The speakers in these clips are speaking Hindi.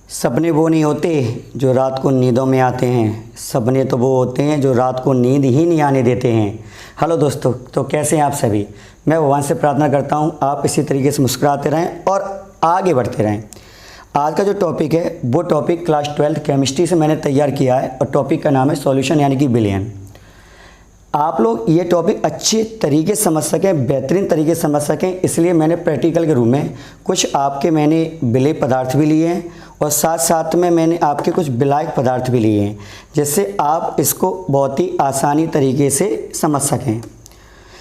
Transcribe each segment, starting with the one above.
सपने वो नहीं होते जो रात को नींदों में आते हैं, सपने तो वो होते हैं जो रात को नींद ही नहीं आने देते हैं। हेलो दोस्तों, तो कैसे हैं आप सभी। मैं भगवान से प्रार्थना करता हूं आप इसी तरीके से मुस्कुराते रहें और आगे बढ़ते रहें। आज का जो टॉपिक है वो टॉपिक क्लास 12 केमिस्ट्री से मैंने तैयार किया है और टॉपिक का नाम है सॉल्यूशन यानी कि विलयन। आप लोग ये टॉपिक अच्छे तरीके से समझ सकें, बेहतरीन तरीके से समझ सकें, इसलिए मैंने प्रैक्टिकल के रूप में कुछ आपके मैंने विलेय पदार्थ भी लिए हैं और साथ साथ में मैंने आपके कुछ विलायक पदार्थ भी लिए हैं, जिससे आप इसको बहुत ही आसानी तरीके से समझ सकें।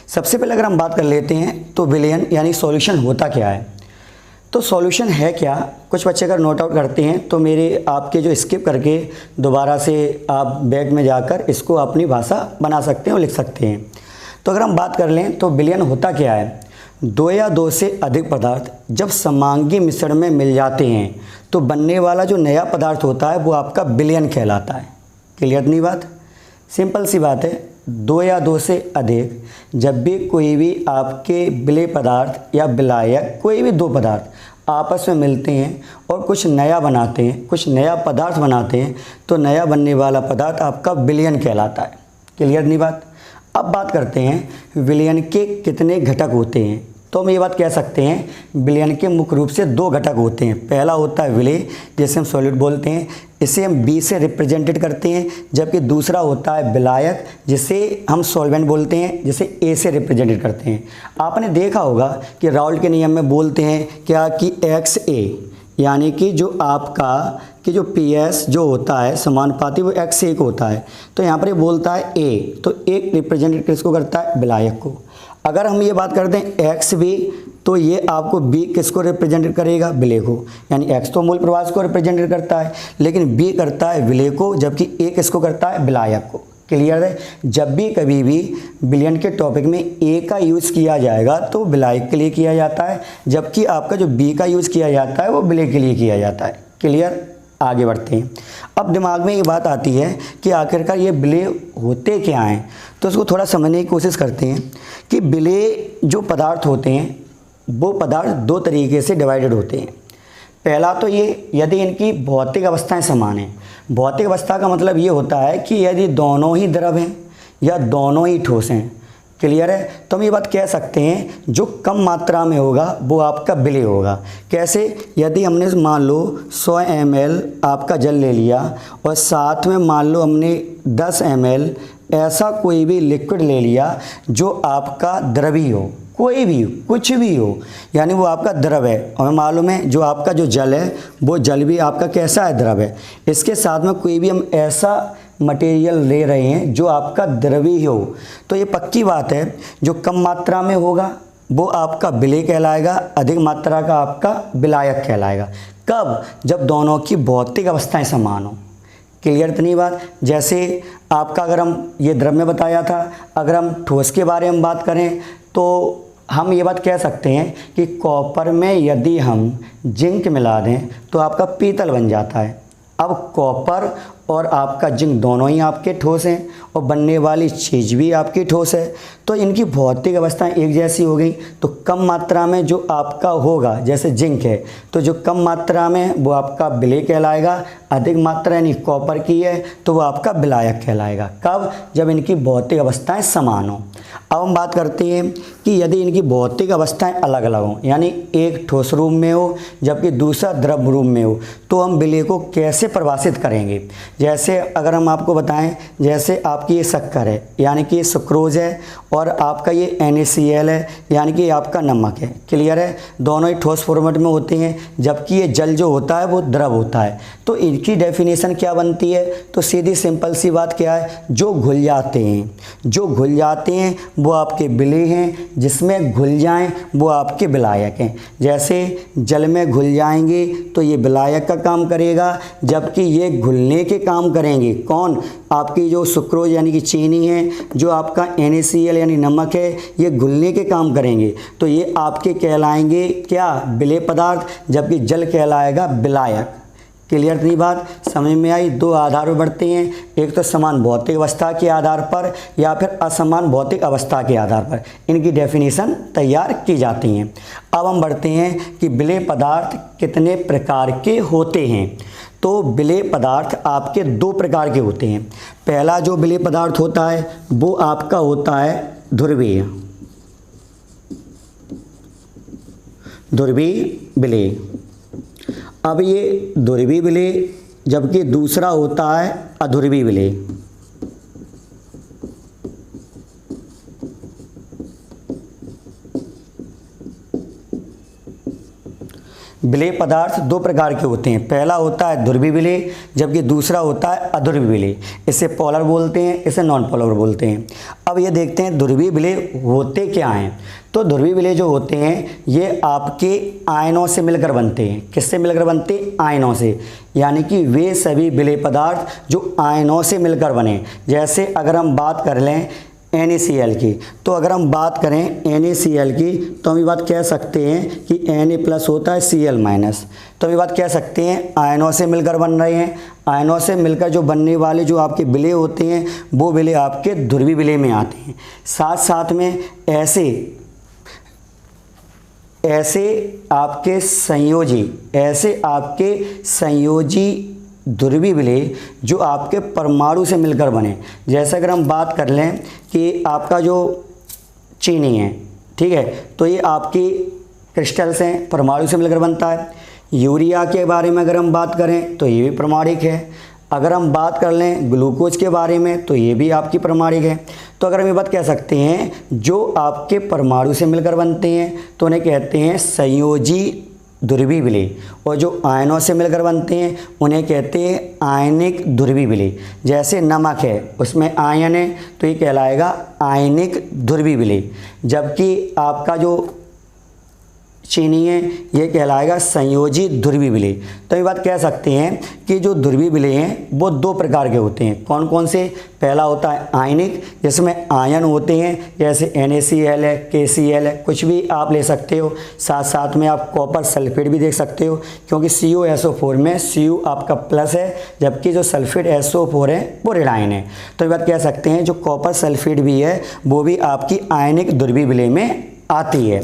सबसे पहले अगर हम बात कर लेते हैं तो विलयन यानी सॉल्यूशन होता क्या है। तो सॉल्यूशन है क्या, कुछ बच्चे अगर नोट आउट करते हैं तो मेरे आपके जो स्किप करके दोबारा से आप बैग में जाकर इसको अपनी भाषा बना सकते हैं और लिख सकते हैं। तो अगर हम बात कर लें तो विलयन होता क्या है। दो या दो से अधिक पदार्थ जब समांगी मिश्रण में मिल जाते हैं तो बनने वाला जो नया पदार्थ होता है वो आपका विलयन कहलाता है। क्लियर नहीं बात, सिंपल सी बात है। दो या दो से अधिक जब भी कोई भी आपके विलेय पदार्थ या विलायक कोई भी दो पदार्थ आपस में मिलते हैं और कुछ नया बनाते हैं, कुछ नया पदार्थ बनाते हैं, तो नया बनने वाला पदार्थ आपका विलयन कहलाता है। क्लियर नहीं बात। अब बात करते हैं विलयन के कितने घटक होते हैं। तो हम ये बात कह सकते हैं विलयन के मुख्य रूप से दो घटक होते हैं। पहला होता है विलेय, जिसे हम सॉल्यूट बोलते हैं, इसे हम बी से रिप्रेजेंटेड करते हैं, जबकि दूसरा होता है विलायक, जिसे हम सॉल्वेंट बोलते हैं, जिसे ए से रिप्रेजेंटेड करते हैं। आपने देखा होगा कि राउल्ट के नियम में बोलते हैं क्या कि एक्स ए यानी कि जो आपका कि जो पी एस जो होता है समानुपाती वो एक्स एक होता है। तो यहाँ पर ये बोलता है ए, तो एक रिप्रेजेंटेड किसको करता है, विलायक को। अगर हम ये बात करते हैं एक्स बी, तो ये आपको बी किसको रिप्रेजेंट करेगा, विलेय को। यानी एक्स तो मूल प्रवास को रिप्रेजेंट करता है, लेकिन बी करता है विलेय को, जबकि ए किसको करता है, विलायक को। क्लियर है। जब भी कभी भी विलयन के टॉपिक में ए का यूज़ किया जाएगा तो विलायक के लिए किया जाता है, जबकि आपका जो बी का यूज़ किया जाता है वो विलेय के लिए किया जाता है। क्लियर। आगे बढ़ते हैं। अब दिमाग में ये बात आती है कि आखिरकार ये विलेय होते क्या हैं, तो उसको थोड़ा समझने की कोशिश करते हैं कि विलेय जो पदार्थ होते हैं वो पदार्थ दो तरीके से डिवाइडेड होते हैं। पहला तो ये यदि इनकी भौतिक अवस्थाएं समान हैं। भौतिक अवस्था का मतलब ये होता है कि यदि दोनों ही द्रव हैं या दोनों ही ठोस हैं। क्लियर है। तो हम ये बात कह सकते हैं जो कम मात्रा में होगा वो आपका विलेय होगा। कैसे, यदि हमने मान लो 100 ml आपका जल ले लिया और साथ में मान लो हमने 10 ml ऐसा कोई भी लिक्विड ले लिया जो आपका द्रवी हो, कोई भी कुछ भी हो, यानी वो आपका द्रव है। और मालूम है जो आपका जो जल है वो जल भी आपका कैसा है, द्रव है। इसके साथ में कोई भी हम ऐसा मटेरियल ले रहे हैं जो आपका द्रवी हो, तो ये पक्की बात है जो कम मात्रा में होगा वो आपका विलेय कहलाएगा, अधिक मात्रा का आपका विलायक कहलाएगा। कब, जब दोनों की भौतिक अवस्थाएं समान हो। क्लियर तो नहीं बात। जैसे आपका अगर हम ये द्रव में बताया था, अगर हम ठोस के बारे में बात करें तो हम ये बात कह सकते हैं कि कॉपर में यदि हम जिंक मिला दें तो आपका पीतल बन जाता है। अब कॉपर और आपका जिंक दोनों ही आपके ठोस हैं और बनने वाली चीज़ भी आपकी ठोस है, तो इनकी भौतिक अवस्थाएं एक जैसी हो गई। तो कम मात्रा में जो आपका होगा, जैसे जिंक है तो जो कम मात्रा में वो आपका विलेय कहलाएगा, अधिक मात्रा यानी कॉपर की है तो वो आपका विलायक कहलाएगा। कब, जब इनकी भौतिक अवस्थाएं समान हो। अब हम बात करते हैं कि यदि इनकी भौतिक अवस्थाएं अलग अलग हों, यानी एक ठोस रूप में हो जबकि दूसरा द्रव रूप में हो, तो हम विलेय को कैसे परिभाषित करेंगे। जैसे अगर हम आपको बताएं, जैसे आपकी ये शक्कर है यानी कि ये सुक्रोज है और आपका ये NaCl है यानी कि आपका नमक है। क्लियर है। दोनों ही ठोस फॉर्मेट में होते हैं, जबकि ये जल जो होता है वो द्रव होता है। तो इनकी डेफिनेशन क्या बनती है, तो सीधी सिंपल सी बात क्या है, जो घुल जाते हैं, जो घुल जाते हैं वो आपके विलेय हैं, जिसमें घुल जाएं वो आपके विलायक हैं। जैसे जल में घुल जाएंगे तो ये विलायक का काम करेगा, जबकि ये घुलने के काम करेंगे कौन, आपकी जो सुक्रोज यानी कि चीनी है, जो आपका NaCl यानी नमक है, ये घुलने के काम करेंगे। तो ये आपके कहलाएंगे क्या, विलेय पदार्थ, जबकि जल कहलाएगा विलायक। क्लियर नहीं बात, समझ में आई। दो आधार पर बढ़ते हैं, एक तो समान भौतिक अवस्था के आधार पर या फिर असमान भौतिक अवस्था के आधार पर इनकी डेफिनेशन तैयार की जाती हैं। अब हम बढ़ते हैं कि विलेय पदार्थ कितने प्रकार के होते हैं। तो विलेय पदार्थ आपके दो प्रकार के होते हैं। पहला जो विलेय पदार्थ होता है वो आपका होता है ध्रुवीय, ध्रुवीय विलेय। अब ये ध्रुवीय विलेय, जबकि दूसरा होता है अध्रुवीय विलेय। विलेय पदार्थ दो प्रकार के होते हैं। पहला होता है ध्रुवीय विलेय, जबकि दूसरा होता है अध्रुवीय विलेय। इसे पोलर बोलते हैं, इसे नॉन पोलर बोलते हैं। अब ये देखते हैं ध्रुवीय विलेय होते क्या हैं। तो ध्रुवीय विलेय जो होते हैं ये आपके आयनों से मिलकर बनते हैं। किससे मिलकर बनते हैं? आयनों से। यानी कि वे सभी विलेय पदार्थ जो आयनों से मिलकर बने। जैसे अगर हम बात कर लें NaCl की, तो अगर हम बात करें NaCl की तो हम ये बात कह सकते हैं कि Na+ होता है Cl-। तो हम ये बात कह सकते हैं आयनों से मिलकर बन रहे हैं। आयनों से मिलकर जो बनने वाले जो आपके विलेय होते हैं वो विलेय आपके ध्रुवीय विलेय में आते हैं। साथ साथ में ऐसे आपके संयोजी ध्रुवीय विलेय जो आपके परमाणु से मिलकर बने। जैसे अगर हम बात कर लें कि आपका जो चीनी है, ठीक है, तो ये आपकी क्रिस्टल्स हैं, परमाणु से मिलकर बनता है। यूरिया के बारे में अगर हम बात करें तो ये भी प्रमाणिक है। अगर हम बात कर लें ग्लूकोज के बारे में तो ये भी आपकी प्रमाणिक है। तो अगर हम ये बात कह सकते हैं जो आपके परमाणु से मिलकर बनते हैं तो उन्हें कहते हैं संयोजी ध्रुवीय विलेय, और जो आयनों से मिलकर बनते हैं उन्हें कहते हैं आयनिक ध्रुवीय विलेय। जैसे नमक है उसमें आयन है तो ये कहलाएगा आयनिक ध्रुवीय विलेय, जबकि आपका जो चीनी है ये कहलाएगा संयोजी ध्रुवीय विलेय। तो ये बात कह सकते हैं कि जो ध्रुवीय विलेय हैं वो दो प्रकार के होते हैं। कौन कौन से? पहला होता है आयनिक, जिसमें आयन होते हैं, जैसे NaCl है, KCl है, कुछ भी आप ले सकते हो। साथ साथ में आप कॉपर सल्फेट भी देख सकते हो, क्योंकि CuSO4 में Cu आपका प्लस है, जबकि जो सल्फेट SO4 है वो ऋणायन है। तो ये बात कह सकते हैं जो कॉपर सल्फेट भी है वो भी आपकी आयनिक ध्रुवीय विलेय में आती है।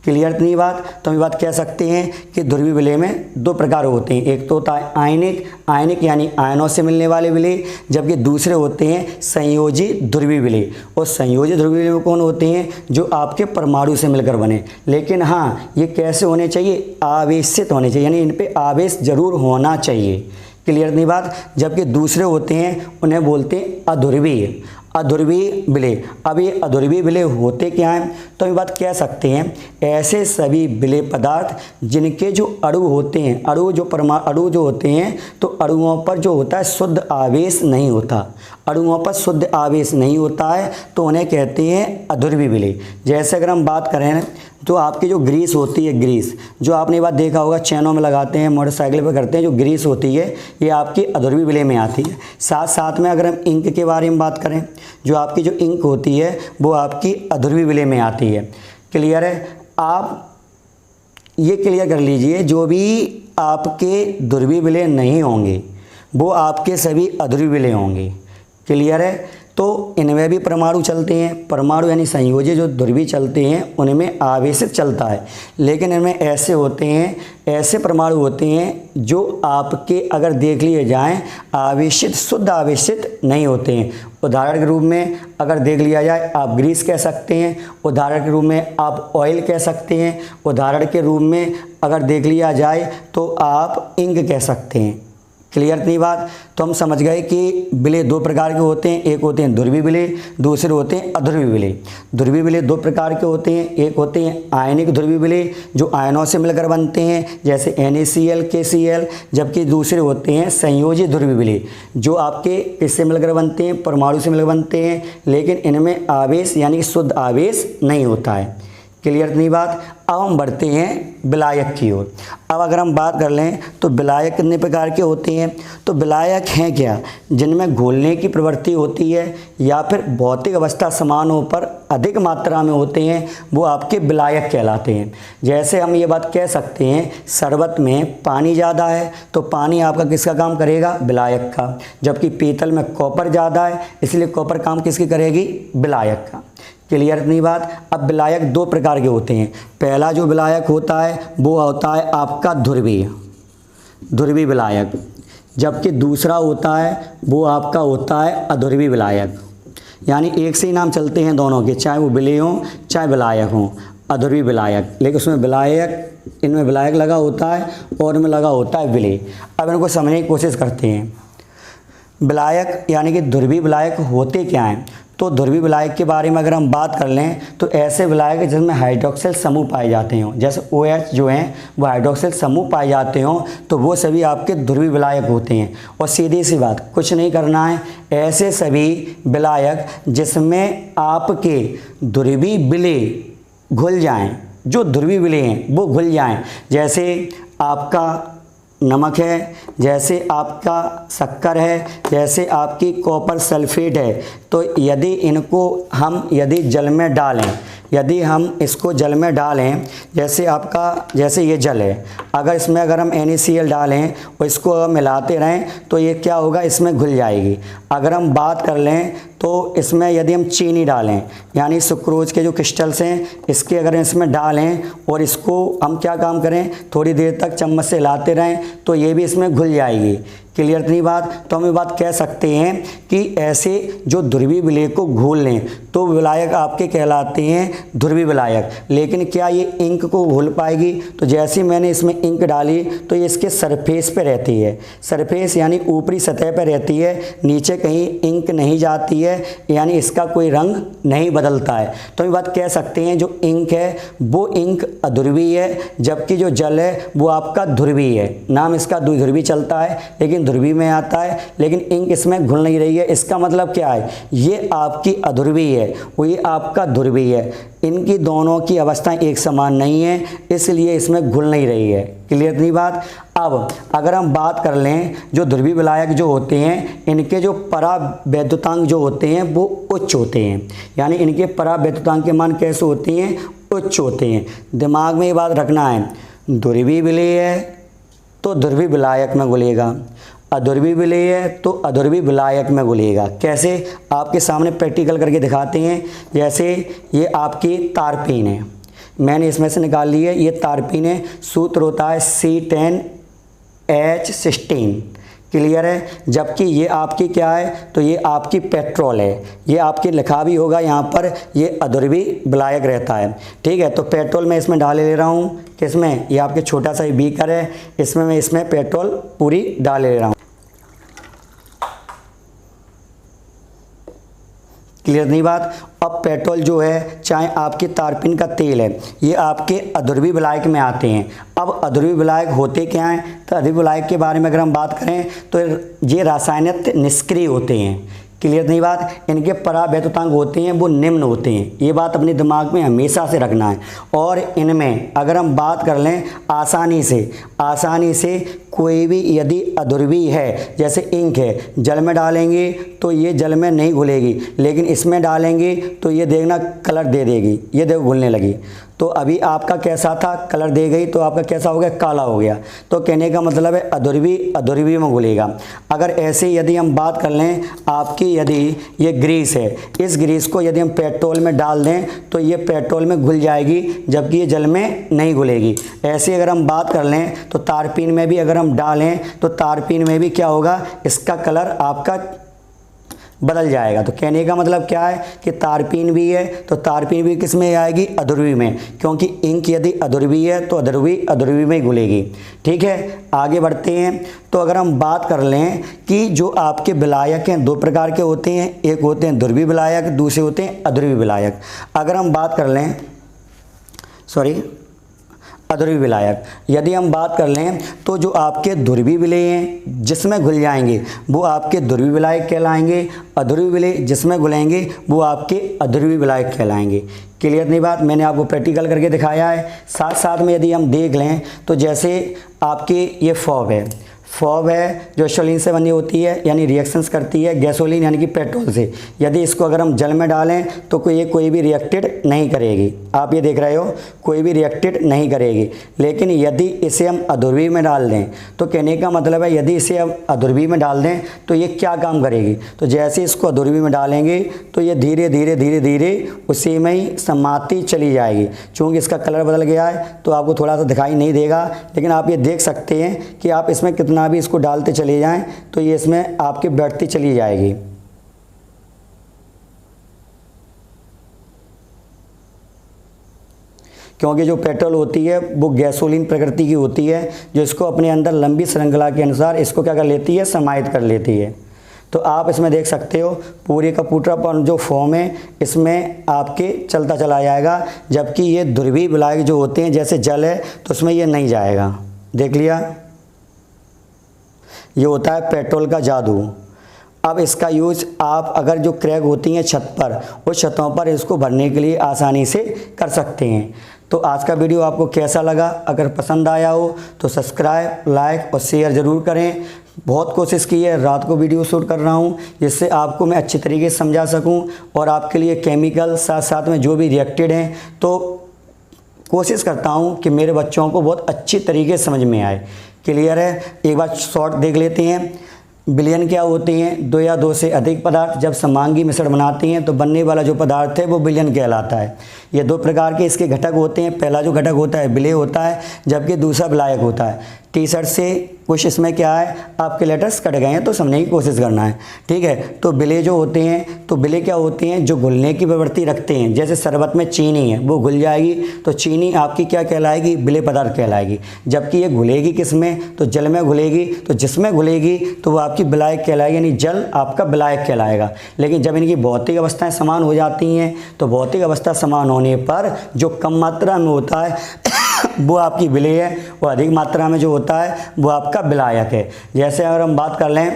क्लियर नहीं बात? तो हम ये बात कह सकते हैं कि ध्रुवीय विलेय में दो प्रकार होते हैं। एक तो होता है आयनिक यानी आयनों से मिलने वाले विलेय, जबकि दूसरे होते हैं संयोजी ध्रुवीय विलेय। और संयोजी ध्रुवीय विलेय कौन होते हैं? जो आपके परमाणु से मिलकर बने। लेकिन हाँ, ये कैसे होने चाहिए? आवेशित होने चाहिए, यानी इन पे आवेश जरूर होना चाहिए। क्लियर नहीं बात? जबकि दूसरे होते हैं उन्हें बोलते हैं अध्रुवीय विलेय। अब ये अध्रुवीय विलेय होते क्या हैं? तो ये बात कह सकते हैं ऐसे सभी विलेय पदार्थ जिनके जो अणु होते हैं, अणु जो होते हैं, तो अणुओं पर जो होता है शुद्ध आवेश नहीं होता। अणुओं पर शुद्ध आवेश नहीं होता है तो उन्हें कहते हैं अध्रुवीय विलेय। जैसे अगर हम बात करें तो आपकी जो ग्रीस होती है, ग्रीस जो आपने ये बात देखा होगा चैनों में लगाते हैं, मोटरसाइकिल पर करते हैं, जो ग्रीस होती है ये आपकी अध्रुवीय विलेय में आती है। साथ साथ में अगर हम इंक के बारे में बात करें, जो आपकी जो इंक होती है वो आपकी अध्रुवीय विलेय में आती है। क्लियर है? आप ये क्लियर कर लीजिए, जो भी आपके ध्रुवीय विलेय नहीं होंगे वो आपके सभी अध्रुवीय विलेय होंगे। क्लियर है? तो इनमें भी परमाणु चलते हैं। परमाणु यानी संयोजी जो ध्रुवीय चलते हैं उनमें आवेशित चलता है, लेकिन इनमें ऐसे होते हैं, ऐसे परमाणु होते हैं जो आपके अगर देख लिए जाएं आवेशित, शुद्ध आवेशित नहीं होते हैं। उदाहरण के रूप में अगर देख लिया जाए आप ग्रीस कह सकते हैं, उदाहरण के रूप में आप ऑयल कह सकते हैं, उदाहरण के रूप में अगर देख लिया जाए तो आप इंक कह सकते हैं। क्लियर नहीं बात? तो हम समझ गए कि विलेय दो प्रकार के होते हैं। एक होते हैं ध्रुवीय विलेय, दूसरे होते हैं अध्रुवीय विलेय। ध्रुवीय विलेय दो प्रकार के होते हैं। एक होते हैं आयनिक ध्रुवीय विलेय जो आयनों से मिलकर बनते हैं, जैसे NaCl, KCl, जबकि दूसरे होते हैं संयोजी ध्रुवीय विलेय जो आपके किससे मिलकर बनते हैं? परमाणु से मिलकर बनते हैं, लेकिन इनमें आवेश यानी शुद्ध आवेश नहीं होता है। क्लियर नहीं बात? अब हम बढ़ते हैं विलायक की ओर। अब अगर हम बात कर लें तो विलायक कितने प्रकार के होते हैं? तो विलायक हैं क्या? जिनमें घोलने की प्रवृत्ति होती है या फिर भौतिक अवस्था समानों पर अधिक मात्रा में होते हैं, वो आपके विलायक कहलाते हैं। जैसे हम ये बात कह सकते हैं शरबत में पानी ज़्यादा है तो पानी आपका किसका काम करेगा? विलायक का। जबकि पीतल में कॉपर ज़्यादा है इसलिए कॉपर काम किसकी करेगी? विलायक का। क्लियर नहीं बात? अब विलायक दो प्रकार के होते हैं। पहला जो विलायक होता है वो होता है आपका ध्रुवीय विलायक। जबकि दूसरा होता है वो आपका होता है अध्रुवी विलायक। यानी एक से ही नाम चलते हैं दोनों के, चाहे वो विलेय हों चाहे विलायक हों, अध्रुवी विलायक, लेकिन उसमें विलायक, इनमें विलायक लगा होता है और इनमें लगा होता है विलेय। अब इनको समझने की कोशिश करते हैं। विलायक यानी कि ध्रुवीय विलायक होते क्या हैं? तो ध्रुवीय विलायक के बारे में अगर हम बात कर लें तो ऐसे विलायक जिसमें हाइड्रोक्सिल समूह पाए जाते हों, जैसे OH जो हैं वो हाइड्रोक्सिल समूह पाए जाते हों, तो वो सभी आपके ध्रुवीय विलायक होते हैं। और सीधी सी बात, कुछ नहीं करना है, ऐसे सभी विलायक जिसमें आपके ध्रुवीय विलेय घुल जाएं, जो ध्रुवीय विलेय हैं वो घुल जाएं, जैसे आपका नमक है, जैसे आपका शक्कर है, जैसे आपकी कॉपर सल्फेट है, तो यदि इनको हम जल में डालें, यदि हम इसको जल में डालें, जैसे ये जल है, अगर हम NaCl डालें और इसको अगर मिलाते रहें तो ये क्या होगा, इसमें घुल जाएगी। अगर हम बात कर लें तो इसमें यदि हम चीनी डालें, यानी सुक्रोज के जो क्रिस्टल्स हैं इसके अगर इसमें डालें और इसको हम क्या काम करें, थोड़ी देर तक चम्मच से हिलाते रहें तो ये भी इसमें घुल जाएगी। क्लियर इतनी बात? तो हम ये बात कह सकते हैं कि ऐसे जो ध्रुवीय विलेय को घोल लें तो विलायक आपके कहलाते हैं ध्रुवीय विलायक। लेकिन क्या ये इंक को घोल पाएगी? तो जैसे मैंने इसमें इंक डाली तो ये इसके सरफेस पे रहती है, सरफेस यानी ऊपरी सतह पे रहती है, नीचे कहीं इंक नहीं जाती है, यानी इसका कोई रंग नहीं बदलता है। तो हम बात कह सकते हैं जो इंक है वो इंक अध्रुवीय है, जबकि जो जल है वो आपका ध्रुवीय है। नाम इसका द्विध्रुवीय चलता है लेकिन ध्रुवीय में आता है, लेकिन इंक इसमें घुल नहीं रही है। इसका मतलब क्या है, ये आपकी अध्रुवीय है, वो ये आपका ध्रुवीय है। इनकी दोनों की अवस्थाएं एक समान नहीं है, इसलिए इसमें घुल नहीं रही है। क्लियर नहीं बात? अब अगर हम बात कर लें जो ध्रुवीय विलायक जो होते हैं इनके जो परावैद्युतांक जो होते हैं वो उच्च होते हैं, यानी इनके परावैद्युतांक के मान कैसे होते हैं, उच्च होते हैं। दिमाग में ये बात रखना है, ध्रुवीय विलेय है तो ध्रुवीय विलायक में घुलेगा, अध्रुवीय विलेय है तो अध्रुवीय विलायक में घुलेगा। कैसे? आपके सामने प्रैक्टिकल करके दिखाते हैं। जैसे ये आपकी तारपीन है, मैंने इसमें से निकाल ली है, ये तारपीन है, सूत्र होता है C10H16। क्लियर है? जबकि ये आपकी क्या है, तो ये आपकी पेट्रोल है, ये आपकी लिखा भी होगा यहाँ पर, ये अध्रुवीय विलायक रहता है। ठीक है, तो पेट्रोल मैं इसमें डाले ले रहा हूँ, किसमें, ये आपके छोटा सा बीकर है, इसमें मैं इसमें पेट्रोल पूरी डाले ले रहा हूँ। क्लियर नहीं बात? अब पेट्रोल जो है चाहे आपकी तारपीन का तेल है, ये आपके अध्रुवीय विलायक में आते हैं। अब अध्रुवीय विलायक होते क्या हैं, तो अध्रुवीय विलायक के बारे में अगर हम बात करें तो ये रासायनिक निष्क्रिय होते हैं। क्लियर नहीं बात? इनके परावैद्युतांक होते हैं वो निम्न होते हैं, ये बात अपने दिमाग में हमेशा से रखना है। और इनमें अगर हम बात कर लें आसानी से कोई भी यदि अध्रुवीय है, जैसे इंक है, जल में डालेंगे तो ये जल में नहीं घुलेगी, लेकिन इसमें डालेंगे तो ये देखना कलर दे देगी, ये देखो घुलने लगी। तो अभी आपका कैसा था, कलर दे गई तो आपका कैसा हो गया, काला हो गया। तो कहने का मतलब है अध्रुवीय में घुलेगा। अगर ऐसे यदि हम बात कर लें आपकी, यदि ये ग्रीस है, इस ग्रीस को यदि हम पेट्रोल में डाल दें तो ये पेट्रोल में घुल जाएगी, जबकि ये जल में नहीं घुलेगी। ऐसे अगर हम बात कर लें तो तारपीन में भी अगर हम डालें तो तारपीन में भी क्या होगा, इसका कलर आपका बदल जाएगा। तो कहने का मतलब क्या है कि तारपीन भी है तो तारपीन भी किस में आएगी, अध्रुवीय में, क्योंकि इंक यदि अध्रुवीय है तो अध्रुवीय में घुलेगी। ठीक है, आगे बढ़ते हैं। तो अगर हम बात कर लें कि जो आपके विलायक हैं दो प्रकार के होते हैं, एक होते हैं ध्रुवीय विलायक, दूसरे होते हैं अध्रुवीय विलायक। अगर हम बात कर लें अध्रुवीय विलायक, यदि हम बात कर लें तो जो आपके ध्रुवीय विलेय हैं जिसमें घुल जाएंगे वो आपके ध्रुवीय विलायक कहलाएंगे, अध्रुवीय विलेय जिसमें घुलेंगे वो आपके अध्रुवीय विलायक कहलाएंगे। क्लियर नहीं बात? मैंने आपको प्रैक्टिकल करके दिखाया है। साथ साथ में यदि हम देख लें तो जैसे आपके ये फॉब है जो एसिटोलिन से बनी होती है, यानी रिएक्शंस करती है गैसोलीन यानी कि पेट्रोल से। यदि इसको अगर हम जल में डालें तो कोई भी रिएक्टेड नहीं करेगी। आप ये देख रहे हो, कोई भी रिएक्टेड नहीं करेगी। लेकिन यदि इसे हम अध्रुवीय में डाल दें तो कहने का मतलब है यदि इसे हम अध्रुवीय में डाल दें तो ये क्या काम करेगी, तो जैसे इसको अध्रुवीय में डालेंगे तो ये धीरे धीरे उसी में ही समाती चली जाएगी। चूँकि इसका कलर बदल गया है तो आपको थोड़ा सा दिखाई नहीं देगा, लेकिन आप ये देख सकते हैं कि आप इसमें कितना जितना भी इसको डालते चले जाएं तो ये इसमें आपके बढ़ती चली जाएगी। क्योंकि जो पेट्रोल होती है वो गैसोलीन प्रकृति की होती है, जो इसको अपने अंदर लंबी श्रृंखला के अनुसार इसको क्या कर लेती है, समाहित कर लेती है। तो आप इसमें देख सकते हो पूरे का पूरा जो फॉर्म है इसमें आपके चलता चला जाएगा, जबकि ये ध्रुवीय विलायक जो होते हैं जैसे जल है तो उसमें ये नहीं जाएगा। देख लिया, ये होता है पेट्रोल का जादू। अब इसका यूज़ आप अगर जो क्रैक होती हैं छत पर, उस छतों पर इसको भरने के लिए आसानी से कर सकते हैं। तो आज का वीडियो आपको कैसा लगा? अगर पसंद आया हो तो सब्सक्राइब, लाइक और शेयर ज़रूर करें। बहुत कोशिश की है, रात को वीडियो शूट कर रहा हूँ जिससे आपको मैं अच्छी तरीके से समझा सकूँ और आपके लिए केमिकल साथ साथ में जो भी रिएक्टेड हैं तो कोशिश करता हूँ कि मेरे बच्चों को बहुत अच्छी तरीके से समझ में आए। क्लियर है? एक बार शॉर्ट देख लेते हैं। विलयन क्या होते हैं? दो या दो से अधिक पदार्थ जब समांगी मिश्रण बनाते हैं तो बनने वाला जो पदार्थ है वो विलयन कहलाता है। ये दो प्रकार के इसके घटक होते हैं। पहला जो घटक होता है विलेय होता है, जबकि दूसरा विलायक होता है। टी शर्ट से कुछ इसमें क्या है, आपके लेटर्स कट गए हैं तो समझने की कोशिश करना है, ठीक है। तो विलेय जो होते हैं, तो विलेय क्या होते हैं? जो घुलने की प्रवृत्ति रखते हैं। जैसे शरबत में चीनी है, वो घुल जाएगी तो चीनी आपकी क्या कहलाएगी? विलेय पदार्थ कहलाएगी। जबकि ये घुलेगी किस में? तो जल में घुलेगी। तो जिसमें घुलेगी तो वो आपकी विलायक कहलाएगी, यानी जल आपका विलायक कहलाएगा। लेकिन जब इनकी भौतिक अवस्थाएं समान हो जाती हैं तो भौतिक अवस्था समान होने पर जो कम मात्रा में होता है वो आपकी विलेय है, और अधिक मात्रा में जो होता है वो आपका विलायक है। जैसे अगर हम बात कर लें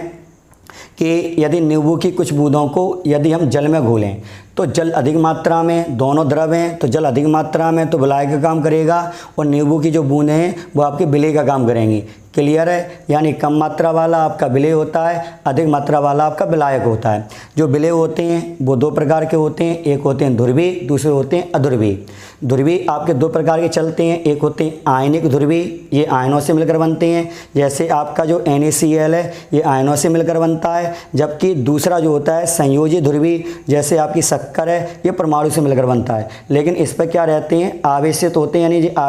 कि यदि नींबू की कुछ बूंदों को यदि हम जल में घोलें तो जल अधिक मात्रा में, दोनों द्रव हैं तो जल अधिक मात्रा में तो विलायक का काम करेगा, और नींबू की जो बूंदें हैं वो आपके विलेय का काम करेंगी। क्लियर है? यानी कम मात्रा वाला आपका विलेय होता है, अधिक मात्रा वाला आपका विलायक होता है। जो विलेय होते हैं वो दो प्रकार के होते हैं, एक होते हैं ध्रुवीय, दूसरे होते हैं अध्रुवीय। ध्रुवीय आपके दो प्रकार के चलते हैं, एक होते हैं आयनिक ध्रुवीय, ये आयनों से मिलकर बनते हैं। जैसे आपका जो NaCl है ये आयनों से मिलकर बनता है, जबकि दूसरा जो होता है संयोजी ध्रुवीय, जैसे आपकी शक्कर है ये परमाणु से मिलकर बनता है। लेकिन इस पर क्या रहते हैं? आवेशित होते हैं, यानी जो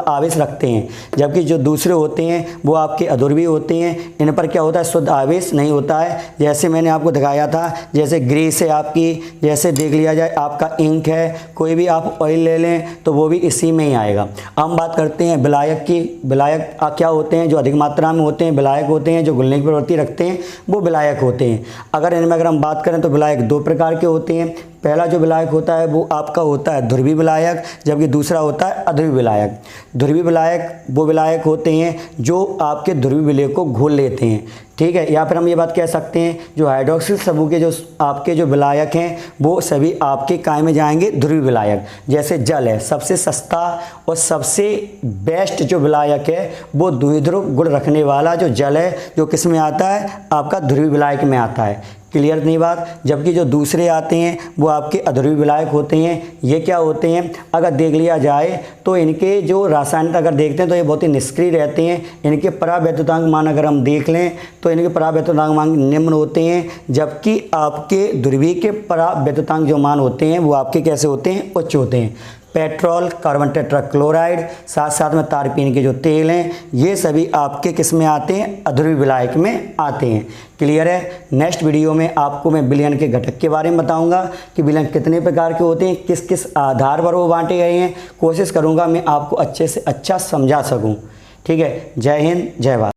आवेश रखते हैं। जबकि जो दूसरे होते हैं वो आपके अध्रुवीय होते हैं, इन पर क्या होता है? शुद्ध आवेश नहीं होता है। जैसे मैंने आपको दिखाया था, जैसे ग्रीस है आपकी, जैसे देख लिया जाए आपका इंक है, कोई भी आप ऑयल ले लें तो वो भी इसी में ही आएगा। हम बात करते हैं विलायक की। विलायक क्या होते हैं? जो अधिक मात्रा में होते हैं विलायक होते हैं, जो घुलने की प्रवृत्ति रखते हैं वो विलायक होते हैं। अगर हम बात करें तो विलायक दो प्रकार के होते हैं। पहला जो विलायक होता है वो आपका होता है ध्रुवीय विलायक, जबकि दूसरा होता है अध्रुवीय विलायक। ध्रुवीय विलायक वो विलायक होते हैं जो आपके ध्रुवीय विलेय को घोल लेते हैं, ठीक है। या फिर हम ये बात कह सकते हैं जो हाइड्रोक्सिल समूह के जो आपके जो विलायक हैं वो सभी आपके काय में जाएंगे ध्रुवीय विलायक। जैसे जल है, सबसे सस्ता और सबसे बेस्ट जो विलायक है वो द्विध्रुव गुण रखने वाला जो जल है, जो किस में आता है? आपका ध्रुवीय विलायक में आता है। क्लियर नहीं बात? जबकि जो दूसरे आते हैं वो आपके अध्रुवीय विलायक होते हैं। ये क्या होते हैं? अगर देख लिया जाए तो इनके जो रासायनिक अगर देखते हैं तो ये बहुत ही निष्क्रिय रहते हैं। इनके परावैद्युतांक मान अगर हम देख लें तो इनके परावैद्युतांक मान निम्न होते हैं, जबकि आपके ध्रुवीय के परावैद्युतांक जो मान होते हैं वो आपके कैसे होते हैं? उच्च होते हैं। पेट्रोल, कार्बन टेट्राक्लोराइड, साथ साथ में तारपीन के जो तेल हैं ये सभी आपके किस में आते हैं? अध्रुवीय विलायक में आते हैं। क्लियर है? नेक्स्ट वीडियो में आपको मैं विलयन के घटक के बारे में बताऊंगा कि विलयन कितने प्रकार के होते हैं, किस किस आधार पर वो बांटे गए हैं। कोशिश करूंगा मैं आपको अच्छे से अच्छा समझा सकूं। ठीक है? जय हिंद, जय भारत।